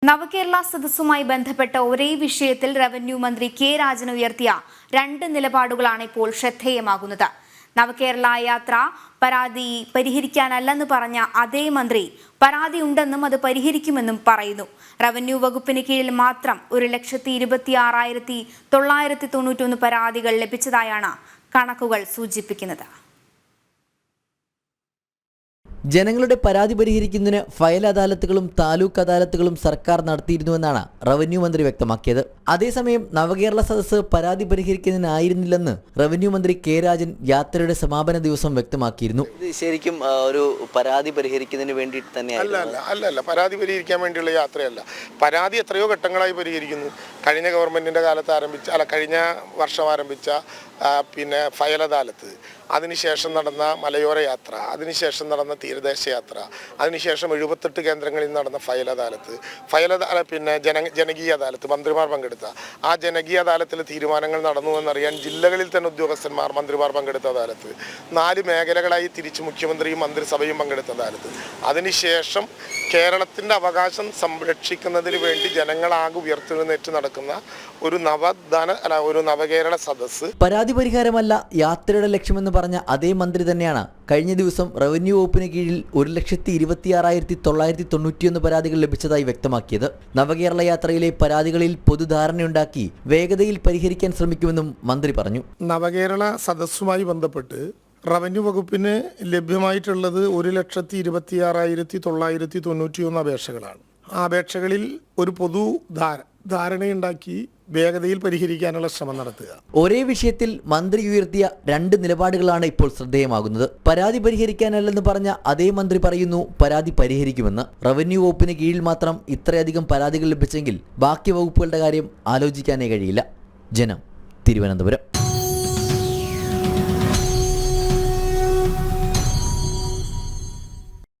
നവകേരള സദസ്സുമായി ബന്ധപ്പെട്ട ഒരേ വിഷയത്തിൽ റവന്യൂ മന്ത്രി കെ രാജൻ ഉയർത്തിയ രണ്ട് നിലപാടുകളാണ് ഇപ്പോൾ ശ്രദ്ധേയമാകുന്നത്. നവകേരള യാത്ര പരാതി പരിഹരിക്കാനല്ലെന്ന് പറഞ്ഞ അതേ മന്ത്രി പരാതി ഉണ്ടെന്നും അത് പരിഹരിക്കുമെന്നും പറയുന്നു. റവന്യൂ വകുപ്പിന് കീഴിൽ മാത്രം 1,26,991 പരാതികൾ ലഭിച്ചതായാണ് കണക്കുകൾ സൂചിപ്പിക്കുന്നത്. ജനങ്ങളുടെ പരാതി പരിഹരിക്കുന്നതിന് ഫയൽ അദാലത്തുകളും താലൂക്ക് അദാലത്തുകളും സർക്കാർ നടത്തിയിരുന്നുവെന്നാണ് റവന്യൂ മന്ത്രി വ്യക്തമാക്കിയത്. അതേസമയം നവകേരള സദസ്സ് പരാതി പരിഹരിക്കുന്നതിനായിരുന്നില്ലെന്ന് റവന്യൂ മന്ത്രി കെ രാജൻ യാത്രയുടെ സമാപന ദിവസം വ്യക്തമാക്കിയിരുന്നു. ശരിക്കും ഒരു പരാതി പരിഹരിക്കുന്നതിന് വേണ്ടിയിട്ട് തന്നെയാണ്. അല്ല പരാതി പരിഹരിക്കാൻ വേണ്ടിയുള്ള യാത്രയല്ല. പരാതി എത്രയോ ഘട്ടങ്ങളായി പരിഹരിക്കുന്നു. കഴിഞ്ഞ ഗവൺമെന്റിന്റെ കാലത്ത് കഴിഞ്ഞ വർഷം ആരംഭിച്ച ഫയൽ അദാലത്ത്, അതിനുശേഷം നടന്ന മലയോര യാത്ര, അതിനുശേഷം നടന്ന തീരദേശ യാത്ര, അതിനുശേഷം 78 കേന്ദ്രങ്ങളിൽ നടന്ന ഫയൽ അദാലത്ത്, ജനകീയ അദാലത്ത്, മന്ത്രിമാർ പങ്കെടുത്ത ആ ജനകീയ അദാലത്തിൽ തീരുമാനങ്ങൾ നടന്നു എന്നറിയാൻ ജില്ലകളിൽ തന്നെ ഉദ്യോഗസ്ഥന്മാർ മന്ത്രിമാർ പങ്കെടുത്ത അദാലത്ത്, 4 മേഖലകളായി തിരിച്ച് മുഖ്യമന്ത്രിയും മന്ത്രിസഭയും പങ്കെടുത്ത അദാലത്ത്, അതിനുശേഷം കേരളത്തിൻ്റെ അവകാശം സംരക്ഷിക്കുന്നതിന് വേണ്ടി ജനങ്ങളാകെ ഉയർത്തെഴുന്നേറ്റ് നടക്കുന്ന ഒരു നവകേരള സദസ്സ്. പരാതി പരിഹാരമല്ല യാത്രയുടെ ലക്ഷ്യമെന്ന് പറഞ്ഞ അതേ മന്ത്രി തന്നെയാണ് കഴിഞ്ഞ ദിവസം റവന്യൂ വകുപ്പിന് കീഴിൽ 1,26,991 പരാതികൾ ലഭിച്ചതായി വ്യക്തമാക്കിയത്. നവകേരള യാത്രയിലെ പരാതികളിൽ പൊതുധാരണയുണ്ടാക്കി വേഗതയിൽ പരിഹരിക്കാൻ ശ്രമിക്കുമെന്നും മന്ത്രി പറഞ്ഞു. നവകേരള സദസ്സുമായി ബന്ധപ്പെട്ട് റവന്യൂ വകുപ്പിന് ലഭ്യമായിട്ടുള്ളത് 1,26,991 അപേക്ഷകളാണ്. ആ അപേക്ഷകളിൽ ഒരു പൊതു ധാരണയുണ്ടാക്കി വേഗതയിൽ പരിഹരിക്കാനുള്ള ശ്രമം നടത്തുക. ഒരേ വിഷയത്തിൽ മന്ത്രി ഉയർത്തിയ രണ്ട് നിലപാടുകളാണ് ഇപ്പോൾ ശ്രദ്ധേയമാകുന്നത്. പരാതി പരിഹരിക്കാനല്ലെന്ന് പറഞ്ഞ അതേ മന്ത്രി പറയുന്നു പരാതി പരിഹരിക്കുമെന്ന്. റവന്യൂ വകുപ്പിന് കീഴിൽ മാത്രം ഇത്രയധികം പരാതികൾ ലഭിച്ചെങ്കിൽ ബാക്കി വകുപ്പുകളുടെ കാര്യം ആലോചിക്കാനേ കഴിയില്ല. ജനം, തിരുവനന്തപുരം.